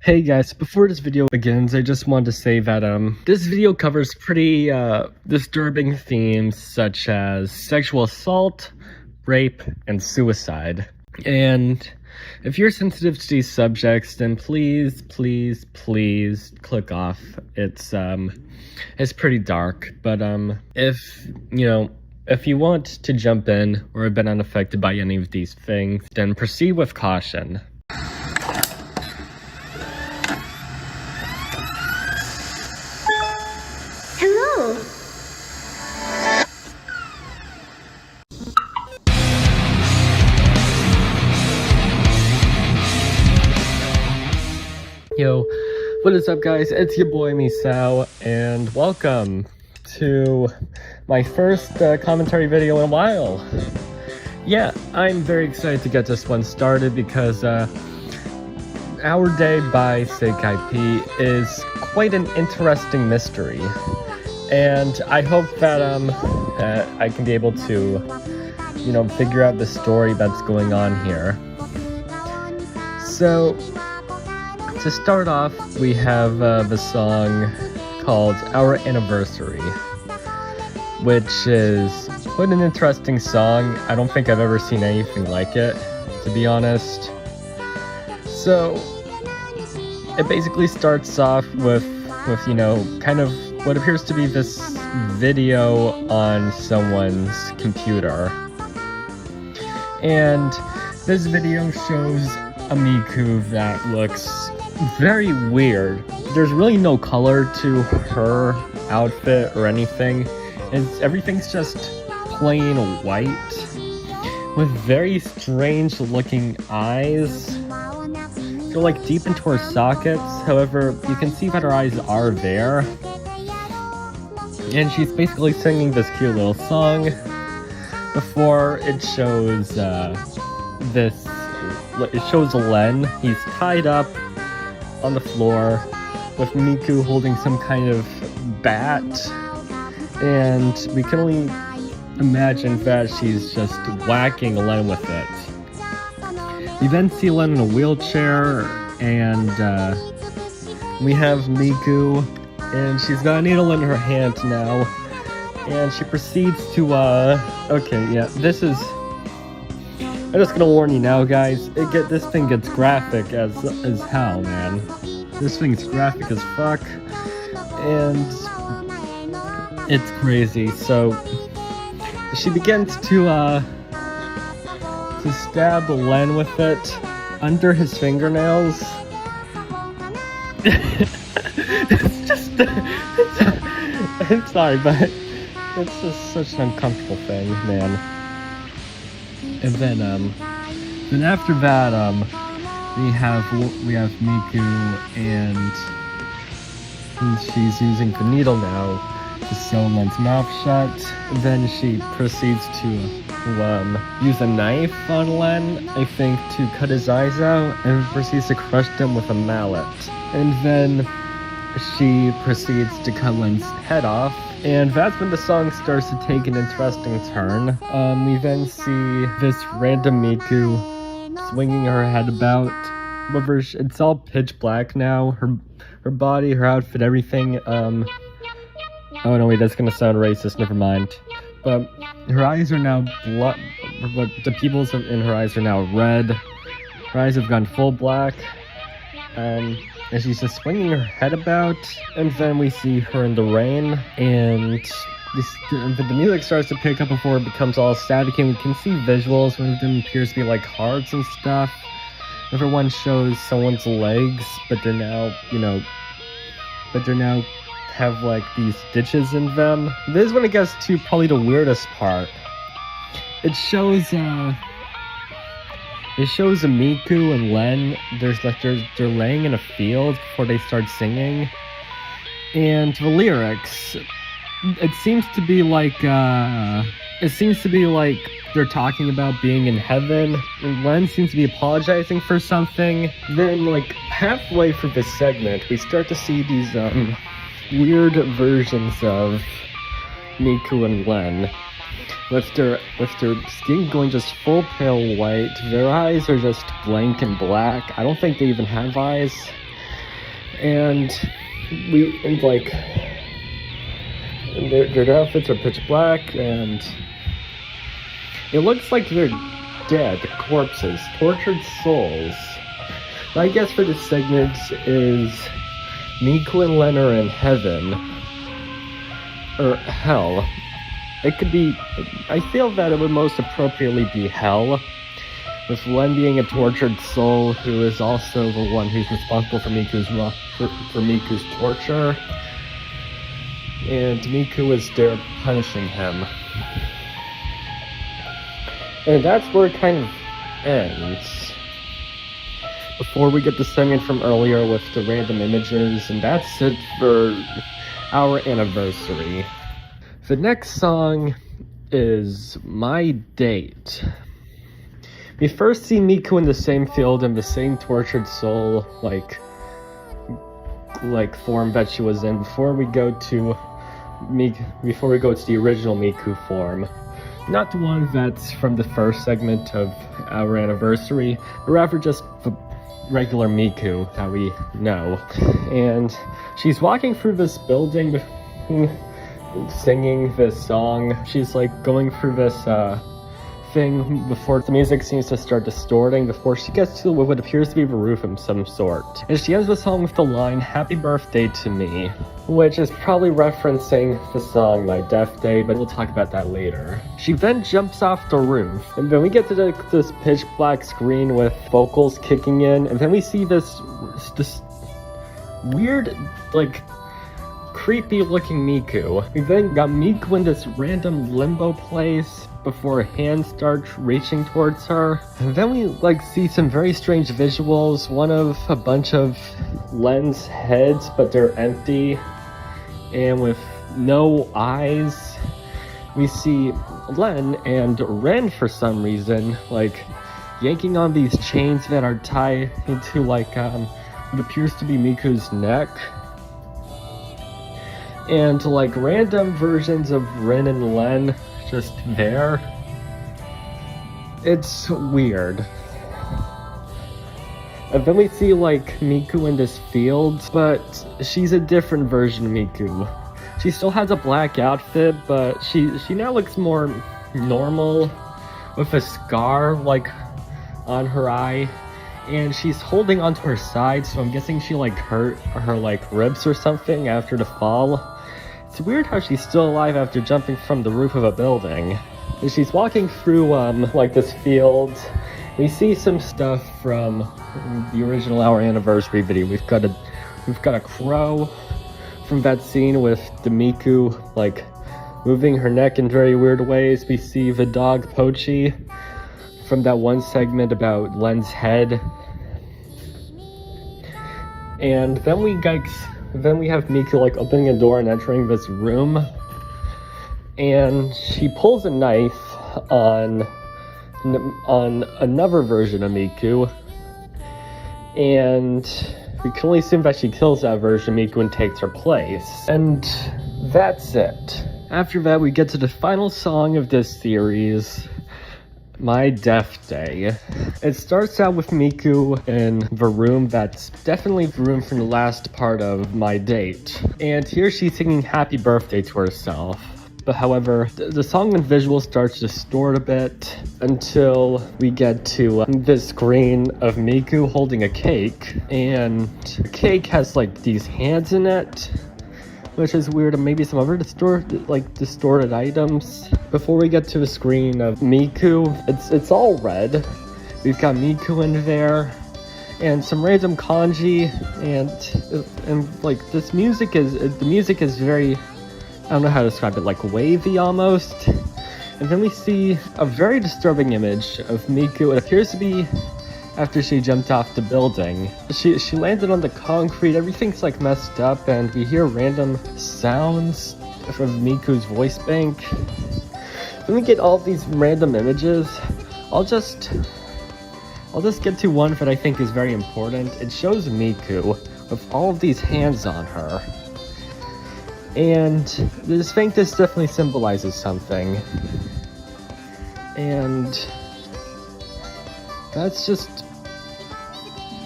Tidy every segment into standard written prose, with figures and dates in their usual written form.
Hey guys, before this video begins, I just wanted to say that this video covers pretty disturbing themes such as sexual assault, rape, and suicide. And if you're sensitive to these subjects, then please click off. It's pretty dark, but if you want to jump in or have been unaffected by any of these things, then proceed with caution. Hello! Yo, what is up guys? It's your boy Misao, and welcome to my first commentary video in a while. Yeah, I'm very excited to get this one started because Our Day by Sekai P is quite an interesting mystery. And I hope that I can be able to, figure out the story that's going on here. So, to start off, we have the song called Our Anniversary, which is quite an interesting song. I don't think I've ever seen anything like it, to be honest. So, it basically starts off with kind of what appears to be this video on someone's computer. And this video shows a Miku that looks very weird. There's really no color to her outfit or anything. Everything's just plain white with very strange looking eyes. They're like deep into her sockets. However, you can see that her eyes are there. And she's basically singing this cute little song before it shows it shows Len. He's tied up on the floor with Miku holding some kind of bat, and we can only imagine that she's just whacking Len with it. We then see Len in a wheelchair, and we have Miku, and she's got a needle in her hand now, and she proceeds to, I'm just gonna warn you now, guys, this thing gets graphic as hell, man. This thing's graphic as fuck, and it's crazy. So, she begins to stab Len with it under his fingernails. It's just, I'm sorry, but it's just such an uncomfortable thing, man. And then after that, we have Miku, and she's using the needle now to sew Len's mouth shut. Then she proceeds to use a knife on Len, I think, to cut his eyes out, and proceeds to crush them with a mallet. And then she proceeds to cut Len's head off, and that's when the song starts to take an interesting turn. We then see this random Miku swinging her head about. However, it's all pitch black now. Her body, her outfit, everything. Oh no, wait, that's gonna sound racist. Never mind. But her eyes are now the pupils in her eyes are now red. Her eyes have gone full black. And she's just swinging her head about, and then we see her in the rain, and the music starts to pick up before it becomes all staticky, and we can see visuals. One of them appears to be like hearts and stuff. Everyone shows someone's legs, but they're now, have like these stitches in them. This is when it gets to probably the weirdest part. It shows a Miku and Len. They're laying in a field before they start singing, and the lyrics. It seems to be like they're talking about being in heaven, and Len seems to be apologizing for something. Then, like halfway through this segment, we start to see these weird versions of Miku and Len. With their skin going just full pale white, their eyes are just blank and black. I don't think they even have eyes. And like, their outfits are pitch black, and it looks like they're dead corpses, tortured souls. My guess for this segment is Miku and Len are in heaven, or hell. It could be, I feel that it would most appropriately be hell, with Len being a tortured soul who is also the one who's responsible for Miku's torture, and Miku is there punishing him. And that's where it kind of ends. Before we get the segment from earlier with the random images, and that's it for our anniversary. The next song is My Date. We first see Miku in the same field and the same tortured soul like form that she was in before we go to the original Miku form. Not the one that's from the first segment of our anniversary, but rather just the regular Miku that we know. And she's walking through this building singing this song. She's like going through this thing before the music seems to start distorting, before she gets to what appears to be the roof of some sort. And she ends the song with the line, "Happy birthday to me," which is probably referencing the song My Death Day, but we'll talk about that later. She then jumps off the roof, and then we get to this pitch black screen with vocals kicking in, and then we see this weird, like, creepy looking Miku. We then got Miku in this random limbo place before a hand starts reaching towards her. And then we see some very strange visuals, one of a bunch of Len's heads, but they're empty and with no eyes. We see Len and Ren for some reason, yanking on these chains that are tied into what appears to be Miku's neck. And random versions of Ren and Len just there. It's weird. And then we see Miku in this field, but she's a different version of Miku. She still has a black outfit, but she now looks more normal with a scar on her eye. And she's holding onto her side, so I'm guessing she hurt her ribs or something after the fall. It's weird how she's still alive after jumping from the roof of a building. As she's walking through this field, we see some stuff from the original Our Anniversary video. We've got a crow from that scene with the Miku moving her neck in very weird ways. We see the dog Pochi from that one segment about Len's head. And then we have Miku opening a door and entering this room, and she pulls a knife on another version of Miku, and we can only assume that she kills that version of Miku and takes her place. And that's it. After that, we get to the final song of this series, My Death Day. It starts out with Miku in the room that's definitely the room from the last part of My Date. And here she's singing Happy Birthday to herself. But however, the song and visual starts to distort a bit until we get to this screen of Miku holding a cake. And the cake has these hands in it, which is weird, and maybe some other distorted items. Before we get to the screen of Miku, it's all red. We've got Miku in there, and some random kanji, and this music is very, I don't know how to describe it, wavy almost. And then we see a very disturbing image of Miku. It appears to be after she jumped off the building. She landed on the concrete, everything's messed up, and we hear random sounds from Miku's voice bank. Then we get all these random images. I'll just get to one that I think is very important. It shows Miku with all of these hands on her. And the Sphinx definitely symbolizes something. And that's just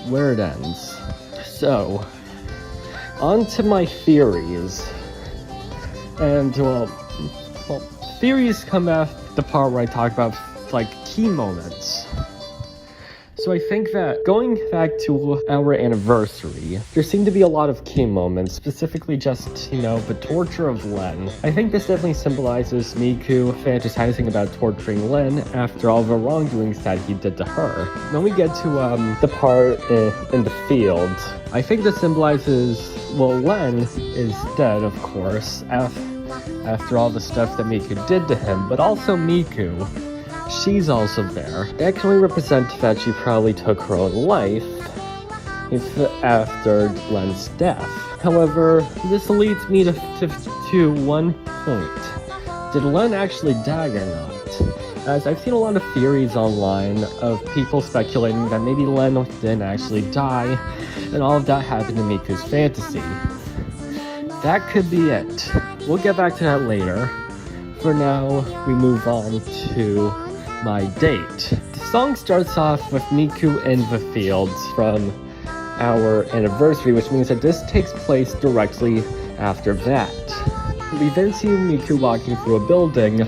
where it ends. So, on to my theories. And, well, theories come after the part where I talk about, like, key moments. So I think that going back to our anniversary, there seemed to be a lot of key moments, specifically just, the torture of Len. I think this definitely symbolizes Miku fantasizing about torturing Len after all the wrongdoings that he did to her. When we get to the part in the field, I think this symbolizes, well, Len is dead, of course, after all the stuff that Miku did to him, but also Miku. She's also there. That can only represent that she probably took her own life after Len's death. However, this leads me to one point. Did Len actually die or not? As I've seen a lot of theories online of people speculating that maybe Len didn't actually die, and all of that happened in Miku's fantasy. That could be it. We'll get back to that later. For now, we move on to my date. The song starts off with Miku in the fields from our anniversary, which means that this takes place directly after that. We then see Miku walking through a building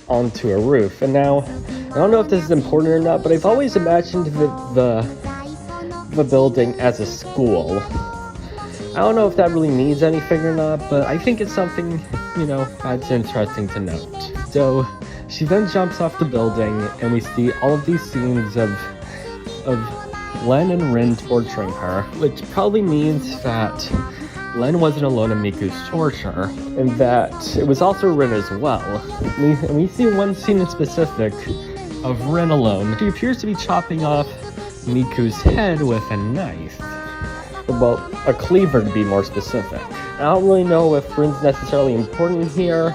onto a roof. And now, I don't know if this is important or not, but I've always imagined the building as a school. I don't know if that really means anything or not, but I think it's something, that's interesting to note. So, she then jumps off the building, and we see all of these scenes of Len and Rin torturing her, which probably means that Len wasn't alone in Miku's torture, and that it was also Rin as well. We see one scene in specific of Rin alone. She appears to be chopping off Miku's head with a knife. Well, a cleaver to be more specific. I don't really know if Rin's necessarily important here,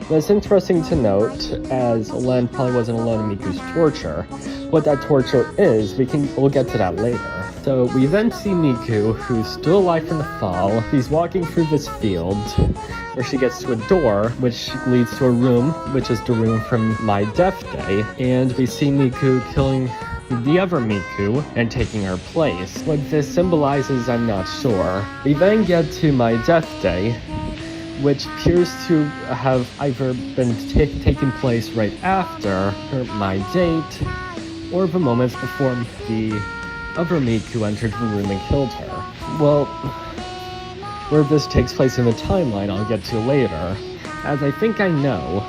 but it's interesting to note, as Len probably wasn't alone in Miku's torture. What that torture is, we'll get to that later. So we then see Miku, who's still alive from the fall. She's walking through this field, where she gets to a door, which leads to a room, which is the room from My Death Day. And we see Miku killing the other Miku and taking her place. What this symbolizes, I'm not sure. We then get to My Death Day, which appears to have either been taking place right after my date, or the moments before the other Miku entered the room and killed her. Well, where this takes place in the timeline I'll get to later, as I think I know,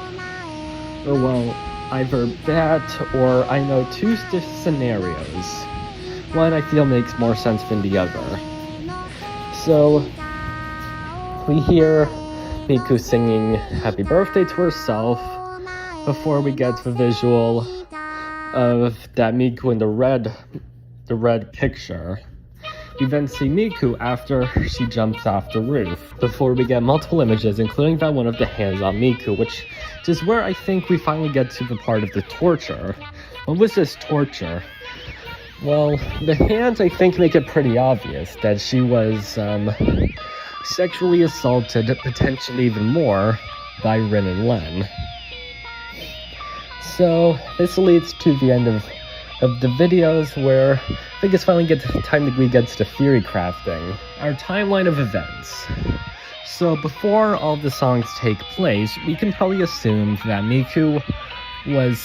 or well, either that or I know two scenarios. One I feel makes more sense than the other. So, we hear Miku singing Happy Birthday to herself before we get to the visual of that Miku in the red picture. We then see Miku after she jumps off the roof, before we get multiple images, including that one of the hands on Miku, which is where I think we finally get to the part of the torture. What was this torture? Well, the hands, I think, make it pretty obvious that she was sexually assaulted, potentially even more, by Rin and Len. So, this leads to the end of the videos, where I think it's finally time that we get to the theory crafting. Our timeline of events. So before all the songs take place, we can probably assume that Miku was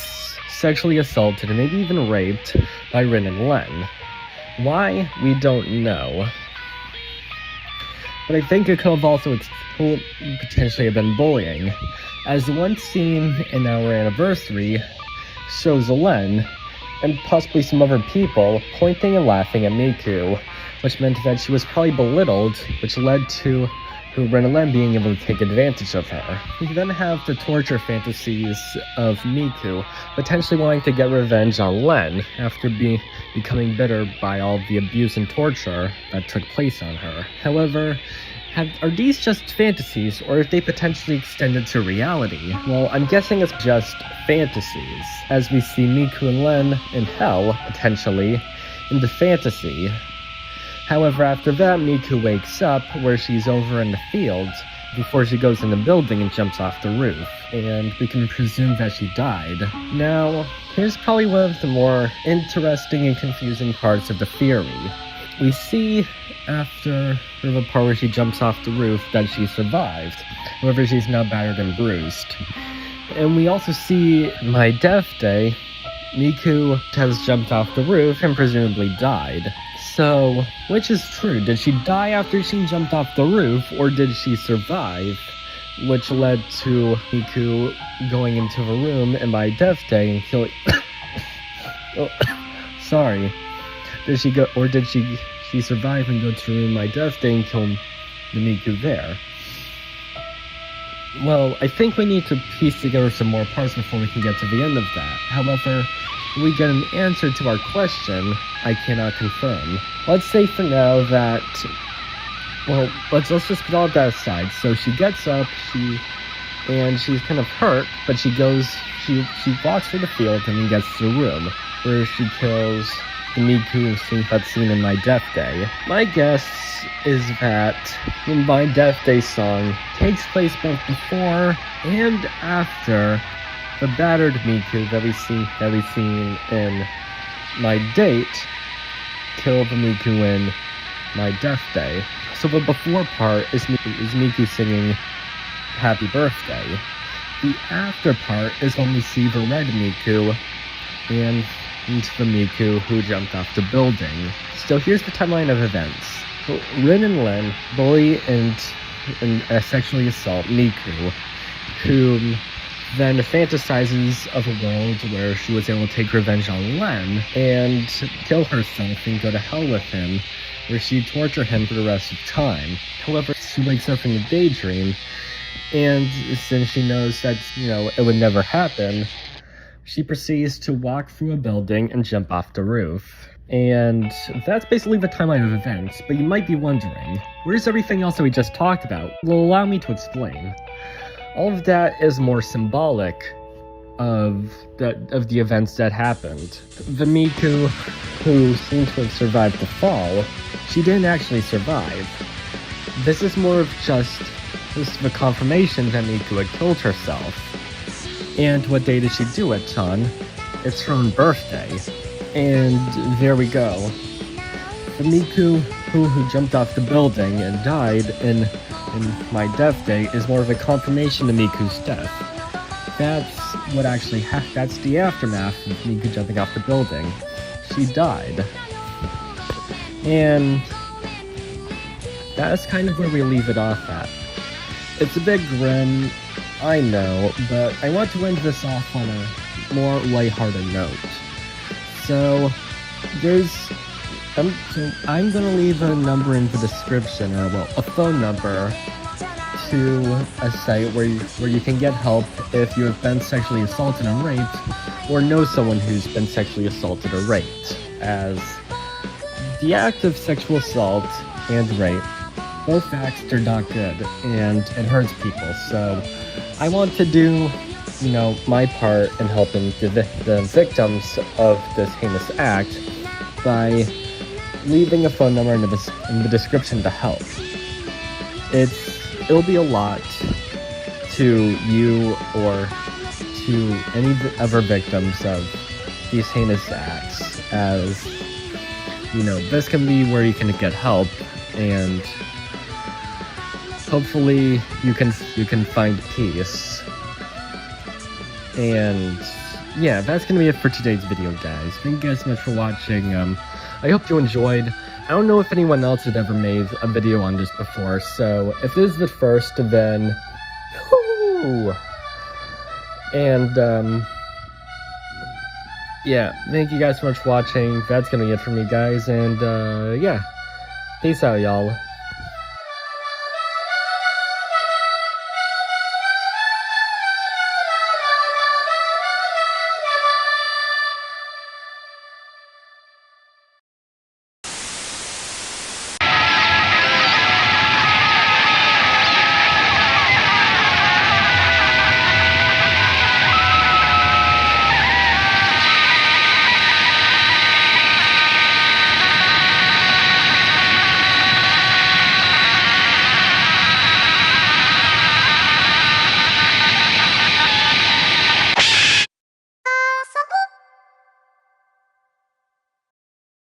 sexually assaulted and maybe even raped by Rin and Len. Why? We don't know. But I think it could have also potentially have been bullying, as one scene in our anniversary shows Len and possibly some other people pointing and laughing at Miku, which meant that she was probably belittled, which led to Rin and Len being able to take advantage of her. We then have the torture fantasies of Miku potentially wanting to get revenge on Len after becoming bitter by all the abuse and torture that took place on her. However, are these just fantasies, or if they potentially extended to reality? Well, I'm guessing it's just fantasies, as we see Miku and Len in hell, potentially, in the fantasy. However, after that, Miku wakes up where she's over in the field before she goes in the building and jumps off the roof, and we can presume that she died. Now, here's probably one of the more interesting and confusing parts of the theory. we see after the part where she jumps off the roof that she survived. However, she's now battered and bruised. And we also see My Death Day, Miku has jumped off the roof and presumably died. So, which is true? Did she die after she jumped off the roof, or did she survive? Which led to Miku going into the room and My Death Day and killing... oh, sorry. Did she go, or did she survive and go to the room My Death Day and kill the Miku there? Well, I think we need to piece together some more parts before we can get to the end of that. However, we get an answer to our question I cannot confirm. Let's say for now that, well, let's just put all that aside. So she gets up, and she's kind of hurt, but she walks through the field and then gets to the room where she kills the Miku that's seen in My Death Day. My guess is that the My Death Day song takes place both before and after the battered Miku that we've seen in My Date kill the Miku in My Death Day. So the before part is Miku singing Happy Birthday. The after part is when we see the red Miku and the Miku who jumped off the building. So here's the timeline of events. Rin and Len bully and sexually assault Miku, who then fantasizes of a world where she was able to take revenge on Len and kill herself and go to hell with him, where she'd torture him for the rest of time. However, she wakes up from a daydream, and since she knows that, it would never happen, she proceeds to walk through a building and jump off the roof. And that's basically the timeline of events, but you might be wondering, where's everything else that we just talked about? Well, allow me to explain. All of that is more symbolic of the events that happened. The Miku who seemed to have survived the fall, she didn't actually survive. This is more of just the confirmation that Miku had killed herself. And what day did she do it on? It's her own birthday. And there we go. The Miku who jumped off the building and died in My Death Day is more of a confirmation of Miku's death. That's what actually happened. That's the aftermath of Miku jumping off the building. She died. And that's kind of where we leave it off at. It's a big grin, I know, but I want to end this off on a more lighthearted note. So, I'm gonna leave a number in the description, or a phone number, to a site where you can get help if you have been sexually assaulted and raped, or know someone who's been sexually assaulted or raped, as the act of sexual assault and rape, both acts are not good, and it hurts people. So I want to do, my part in helping the victims of this heinous act by leaving a phone number in the description to help. It'll be a lot to you or to any other victims of these heinous acts, as this can be where you can get help, and hopefully you can find peace. And yeah, that's gonna be it for today's video, guys. Thank you guys so much for watching. I hope you enjoyed. I don't know if anyone else had ever made a video on this before, so if this is the first, then whoo! And yeah, thank you guys so much for watching. That's gonna be it for me, guys, and yeah, peace out, y'all.